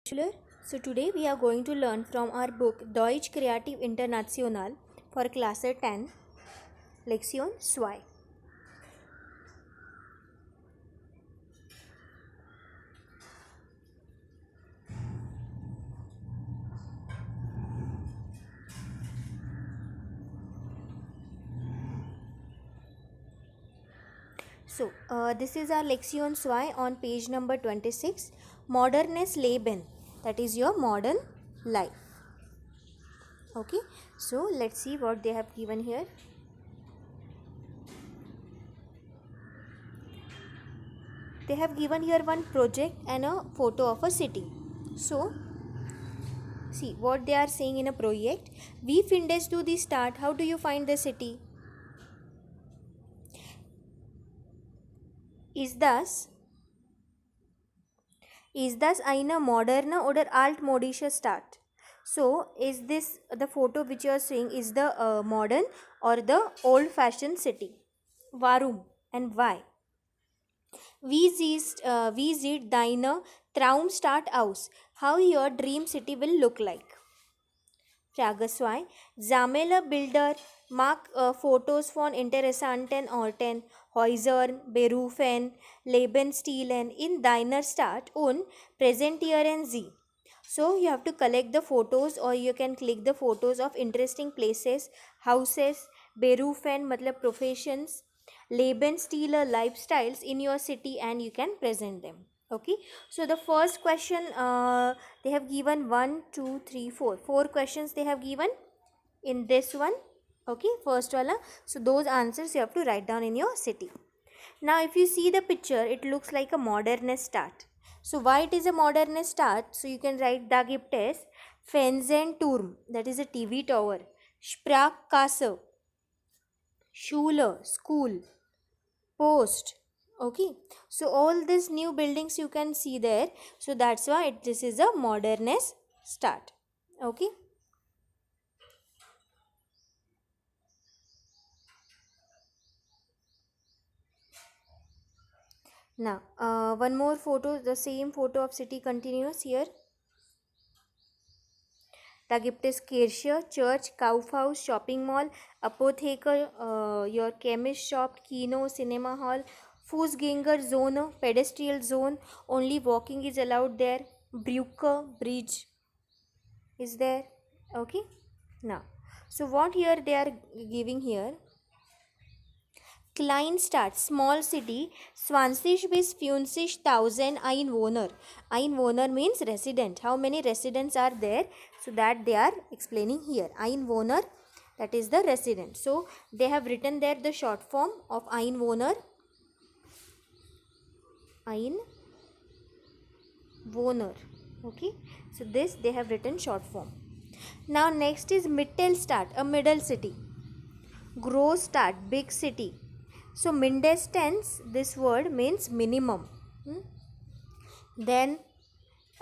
So today we are going to learn from our book Deutsch Kreativ International for Klasse 10, Lektion 2. This is our Lektion 2 on page number 26, Modernes Leben, that is your modern life. Okay, so let's see what they have given here. They have given here one project and a photo of a city. So see what they are saying in a project. Wie findest du die Stadt? How do you find the city? Ist das eine moderne oder altmodische Stadt? So, is this the photo which you are seeing is the modern or the old-fashioned city? Warum and why? Wie sieht deine Traumstadt aus? How your dream city will look like? Frage 2. Sammle Bilder, mag Fotos von interessanten Orten, Häusern, Berufen, Lebensstilen in deiner Stadt und präsentieren sie. So you have to collect the photos or you can click the photos of interesting places, houses, Berufen matlab professions, Lebensstile lifestyles in your city and you can present them. Okay, so the first question they have given 1 2 3 4 questions they have given in this one. Okay, first wala, so those answers you have to write down in your city. Now if you see the picture, it looks like a modernist start. So why it is a modernist start? So you can write Da gibt es Fernsehturm, that is a TV tower, Sprachkasse, Schule, school, Post. Okay, so all these new buildings you can see there, so that's why this is a modernist start. Okay, now one more photo, the same photo of city continuous here. Da gibt es Kirche, Church, Kaufhaus, Shopping Mall, Apotheker, your chemist shop, Kino, Cinema Hall, Fußgänger Zone, Pedestrian Zone, only walking is allowed there, Brücke, Bridge is there. Okay, now, so what here they are giving here? Kleinstadt, small city, 20 bis 50.000 Einwohner. Einwohner means resident. How many residents are there? So that they are explaining here. Einwohner, that is the resident. So they have written there the short form of Einwohner. Einwohner. Okay. So this they have written short form. Now next is Mittelstadt, a middle city. Großstadt, big city. So mindestens, this word means minimum. Then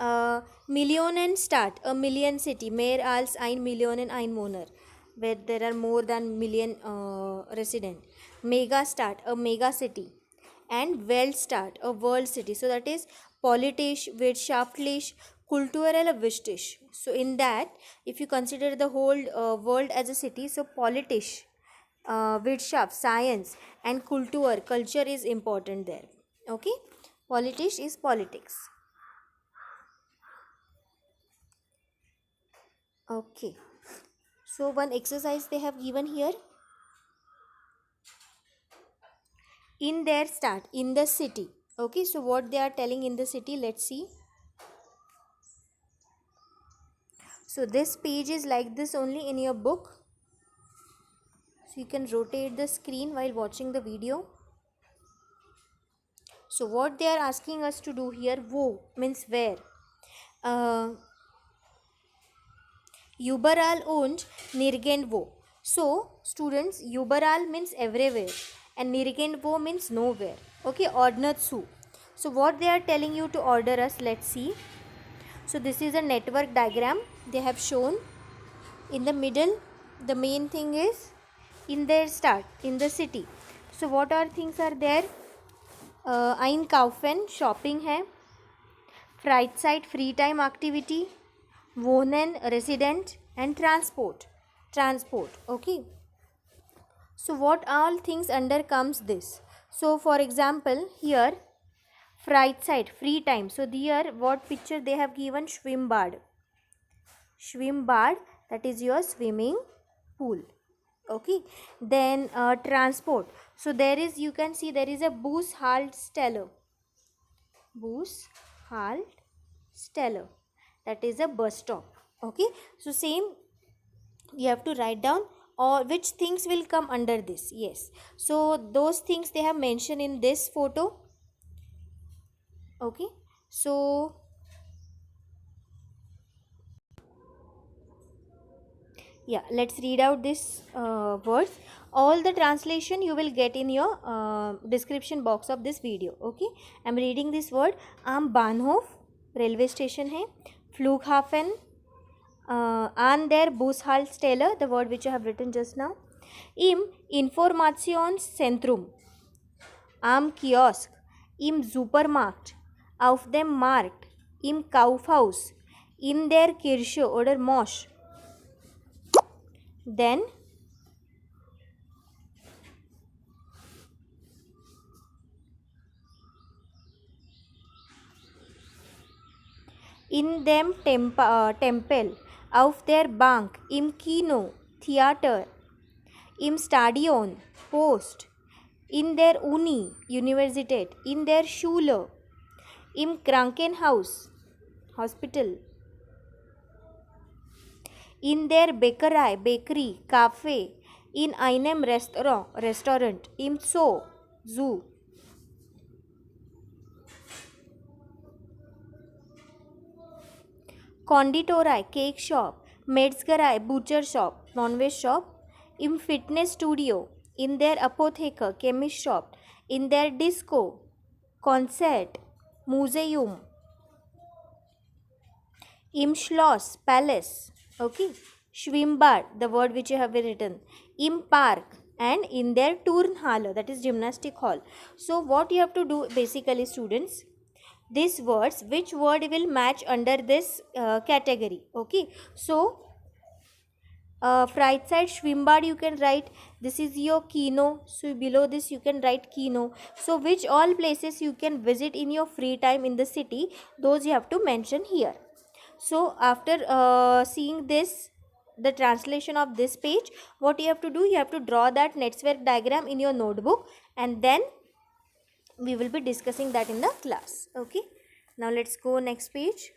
Millionenstadt, a million city. Mehr als 1 Million Einwohner, where there are more than million resident. Megastadt, a mega city. And Weltstadt, a world city. So that is politisch, wirtschaftlich, kulturell, wichtig. So in that, if you consider the whole world as a city, so politisch, Wirtschaft, science, and culture is important there. Okay, politics is politics. Okay, so one exercise they have given here in their start in the city. Okay, so what they are telling in the city, let's see. So this page is like this only in your book. So you can rotate the screen while watching the video. So what they are asking us to do here, wo means where. Überall und nirgendwo. So students, überall means everywhere and nirgendwo means nowhere. Okay, ordner zu. So what they are telling you to order us, let's see. So this is a network diagram they have shown. In the middle, the main thing is in their start, in the city. So what are things are there? Einkaufen, shopping है. Freizeit, free time activity. Wohnen, resident. And transport. Transport. Okay. So what all things under comes this? So for example, here Freizeit, free time. So here what picture they have given? Schwimmbad. Schwimmbad, that is your swimming pool. Okay. Then transport. So there is, you can see there is a Bushaltestelle. Bushaltestelle. That is a bus stop. Okay. So same, you have to write down or which things will come under this. Yes. So those things they have mentioned in this photo. Okay. So yeah, let's read out this words. All the translation you will get in your description box of this video. Okay. I'm reading this word. Am Bahnhof, railway station hai. Flughafen, an der Bushaltestelle, the word which I have written just now. Im Informationszentrum, am Kiosk, im Supermarkt, auf dem Markt, im Kaufhaus, in der Kirche oder Mosch. Then in dem Tempel, auf der Bank, im Kino, Theater, im Stadion, Post, in der Uni, Universität, in der Schule, im Krankenhaus, Hospital, in der Bäckerei, Bakery, Cafe, in einem Restaurant, im Zoo. Konditorei, cake shop, Metzgerei, butcher shop, non-veg shop, im Fitness Studio, in der Apotheke, chemist shop, in der Disco, Concert, Museum, im Schloss, palace. Okay. Schwimmbad, the word which you have written, im Park, and in der Turnhalle, that is gymnastic hall. So what you have to do basically, students, these words, which word will match under this category. Okay. So Freizeit, Schwimmbad, you can write, this is your Kino. So below this you can write Kino. So which all places you can visit in your free time in the city, those you have to mention here. So after seeing this, the translation of this page, what you have to do, you have to draw that network diagram in your notebook, and then we will be discussing that in the class. Okay. Now let's go next page.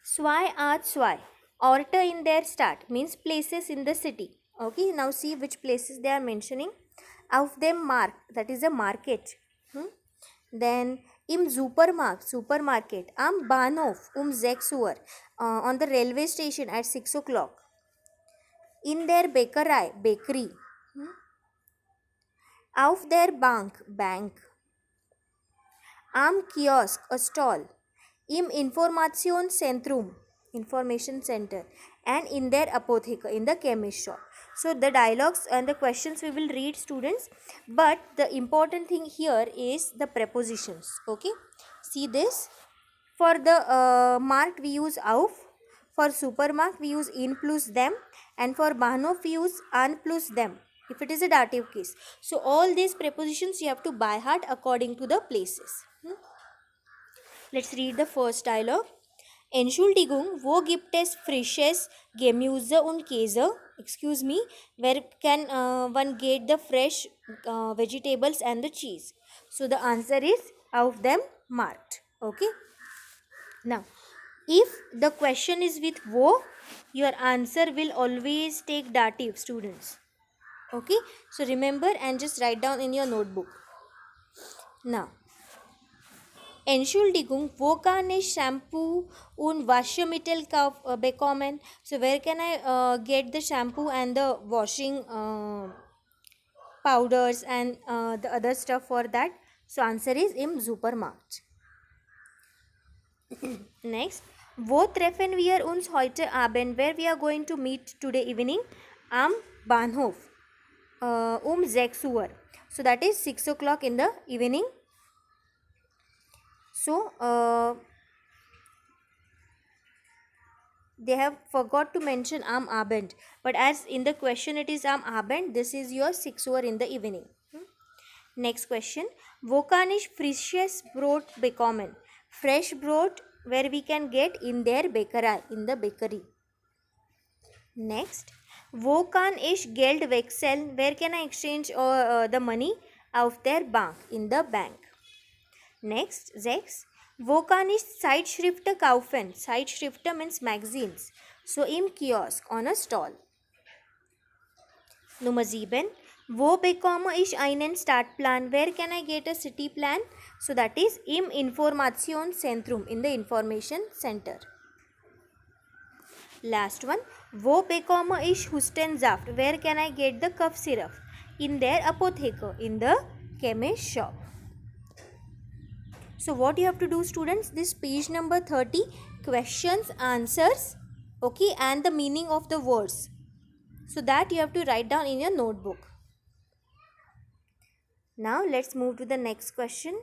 Zwei, Orte in their start means places in the city. Okay, now see which places they are mentioning. Auf dem Markt, that is a market. Then im supermarket. Am Bahnhof 6 Uhr, on the railway station at 6 o'clock. In der Bäckerei, bakery. Auf der Bank, bank. Am Kiosk, a stall. Im Informationszentrum, information center. And in der Apotheke, in the chemist shop. So the dialogues and the questions we will read, students, but the important thing here is the prepositions. Okay, see this. For the marked we use auf, for supermarket we use in plus them, and for Bahnhof we use an plus them if it is a dative case. So all these prepositions you have to by heart according to the places. Let's read the first dialogue. Entschuldigung, wo gibt es frisches Gemüse und Käse? Excuse me, where can one get the fresh vegetables and the cheese? So the answer is auf dem Markt. Okay. Now, if the question is with wo, your answer will always take dative, students. Okay. So remember and just write down in your notebook. Now, Entschuldigung, wo kann ich Shampoo und Waschmittel bekommen? So where can I get the shampoo and the washing powders and the other stuff for that? So answer is im Supermarkt. Next, wo treffen wir uns heute Abend? Where we are going to meet today evening? Am Bahnhof 6 Uhr. So that is 6 o'clock in the evening. So they have forgot to mention am Abend, but as in the question it is am Abend, this is your 6 hour in the evening. Next question. Wo kann ich frisches Brot bekommen? Fresh bread where we can get in their Bäckerei, in the bakery. Next. Wo kann ich Geld wechseln? Where can I exchange the money auf der Bank, in the bank. Next. 6. Wo kann ich Zeitschriften kaufen? Zeitschriften means magazines. So im Kiosk, on a stall. Nummer 7. Wo bekomme ich einen Stadtplan? Where can I get a city plan? So that is im Informationszentrum, in the information center. Last one. Wo bekomme ich Hustensaft? Where can I get the cough syrup? In their Apotheke, in the chemist shop. So what you have to do, students, this page number 30, questions, answers, okay, and the meaning of the words. So that you have to write down in your notebook. Now let's move to the next question.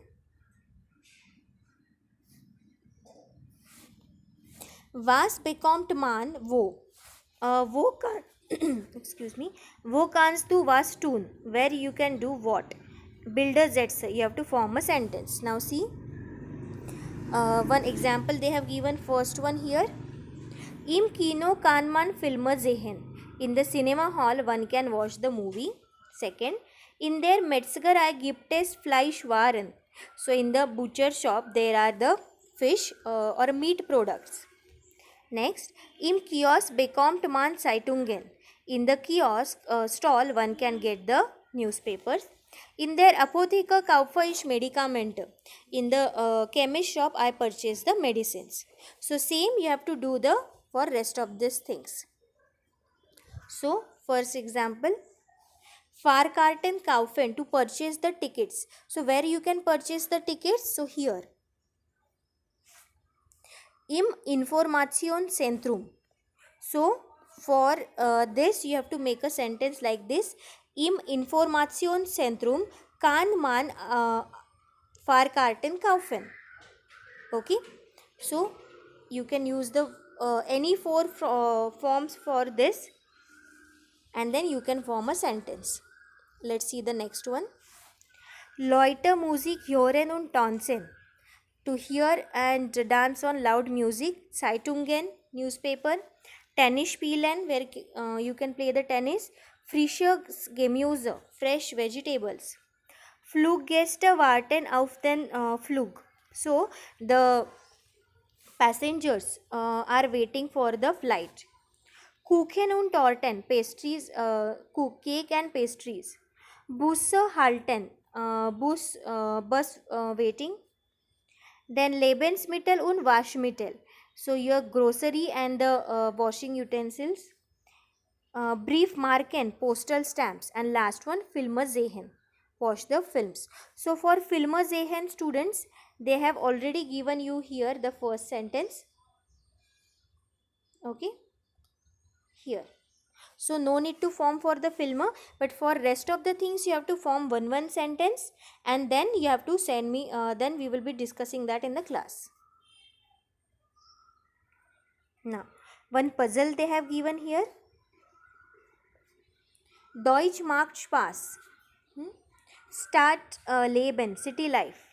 Was bekommt man wo? Wo kann excuse me. Wo kannst du was tun? Where you can do what? Builder Sätze. You have to form a sentence. Now see. One example they have given. First one here. Im Kino kann man Filme sehen. In the cinema hall one can watch the movie. Second. In der Metzgerei gibt es Fleischwaren. So in the butcher shop there are the fish or meat products. Next, im Kiosk bekommt man Zeitungen. In the kiosk stall one can get the newspapers. In der Apotheke kaufe ich Medikamente. In the chemist shop I purchase the medicines. So same you have to do the for rest of these things. So first example, Fahrkarten kaufen, to purchase the tickets. So where you can purchase the tickets? So here. Im Informationszentrum. So for this you have to make a sentence like this. Im Informationszentrum kann man Fahrkarten kaufen. Okay. So you can use the any four forms for this, and then you can form a sentence. Let's see the next one. Leute Musik hören und tanzen. To hear and dance on loud music. Zeitungen, newspaper. Tennis spielen, where you can play the tennis. Frische Gemüse, fresh vegetables. Fluggäste warten auf den Flug. So the passengers are waiting for the flight. Kuchen und Torten, pastries, cake and pastries. Busse halten, bus waiting. Then Lebensmittel und Waschmittel. So your grocery and the washing utensils. Briefmarken, postal stamps. And last one, Filme sehen. Watch the films. So for Filme sehen, students, they have already given you here the first sentence. Okay. Here. So no need to form for the filmer, but for rest of the things you have to form one sentence, and then you have to send me, then we will be discussing that in the class. Now one puzzle they have given here. Deutsch macht Spaß. Start Leben, city life.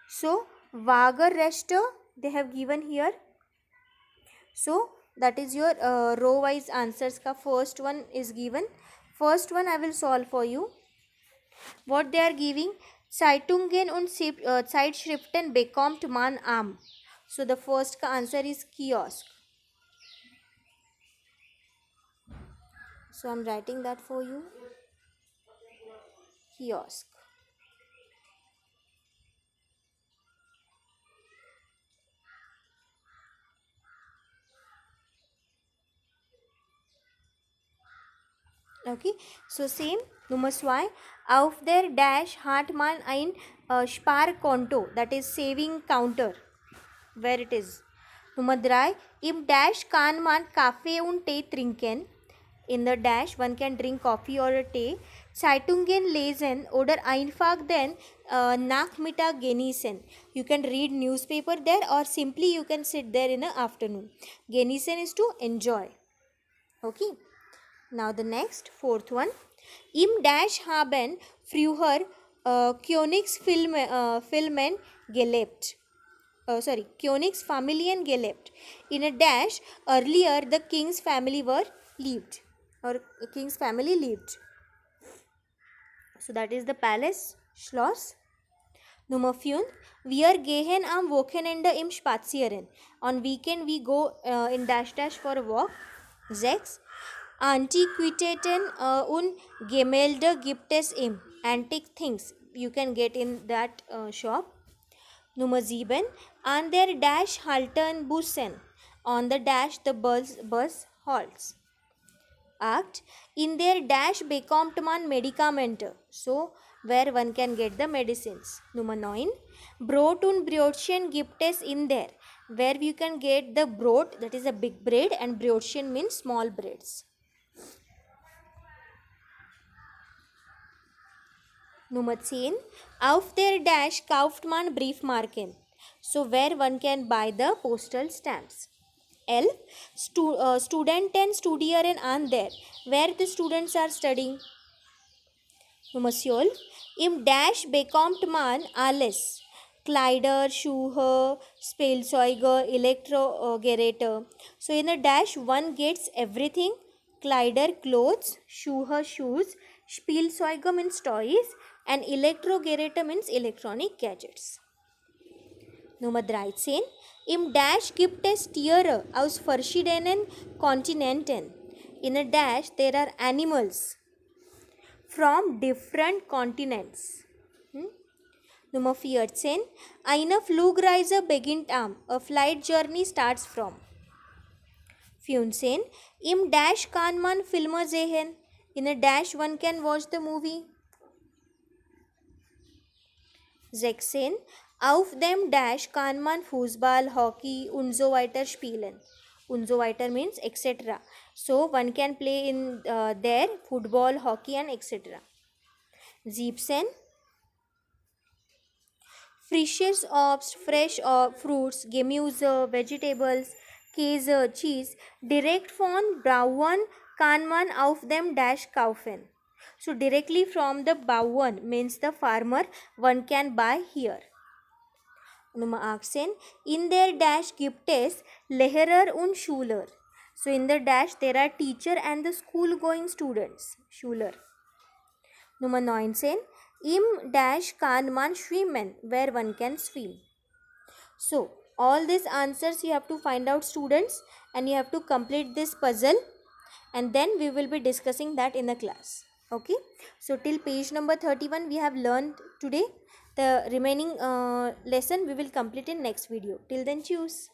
So Wager Reste they have given here. So that is your row wise answers ka first one is given. First one I will solve for you. What they are giving? Zeitungen und Zeitschriften bekommt man am. So the first ka answer is kiosk. So I am writing that for you. Kiosk. Okay, so same. Nummer 2. Auf der Dash hat man ein Sparkonto, that is saving counter. Where it is. Nummer 3. Im Dash kann man Kaffee und Tee trinken. In the Dash one can drink coffee or a tea. Zeitungen lesen oder einfach den Nachmittag genießen. You can read newspaper there or simply you can sit there in the afternoon. Genießen is to enjoy. Okay. Now the next, fourth one. Im Dash haben früher Königsfilmen gelebt. Königsfamilien gelebt. In a dash, earlier the king's family were lived. Or king's family lived. So that is the palace, Schloss. Nummer 5. Wir gehen am Wochenende im Spazieren. On weekend we go in dash dash for a walk. 6. Antiquitäten und Gemälde gibt es im. Antique things you can get in that shop. Nummer 7. An der Dash halten Bussen. On the dash the bus halts. 8. In der Dash bekommt man Medikamente. So, where one can get the medicines. Nummer 9. Brot und Brötchen gibt es in there. Where you can get the Brot, that is a big bread, and Brötchen means small breads. Nummer 10. Auf der Dash kauft man Briefmarken. So, where one can buy the postal stamps. 11. Studenten studieren an der. Where the students are studying. Nummer 12. Im Dash bekommt man alles. Kleider, Schuhe, Spielzeuge, Elektrogeräte. So in a dash one gets everything. Kleider, clothes, Schuhe, shoes, Spielzeuge means toys, and Elektrogeräte means electronic gadgets. Nummer 13. Im Dash gibt es Tiere aus verschiedenen Kontinenten. In a dash there are animals from different continents. Nummer 14. Eine Flugreise beginnt am. A flight journey starts from. 15. Im Dash kann man Filme sehen. In a dash one can watch the movie. 16. Auf dem Dash kann man Fußball, Hockey und so weiter spielen. Und so weiter means etc. So one can play in there football, hockey and etc. 17. Frisches Obst, fresh fruits, Gemüse, vegetables, Käse, cheese direkt von Bauern kann man auf dem Dash kaufen. So directly from the Bauern means the farmer one can buy here. Nummer 18. In der Dash gibt es Lehrer und Schüler. So in the dash there are teacher and the school going students. Schüler. Nummer 19. Im Dash kann man schwimmen, where one can swim. So all these answers you have to find out, students, and you have to complete this puzzle, and then we will be discussing that in the class. Okay, so till page number 31 we have learned today. The remaining lesson we will complete in next video. Till then, choose.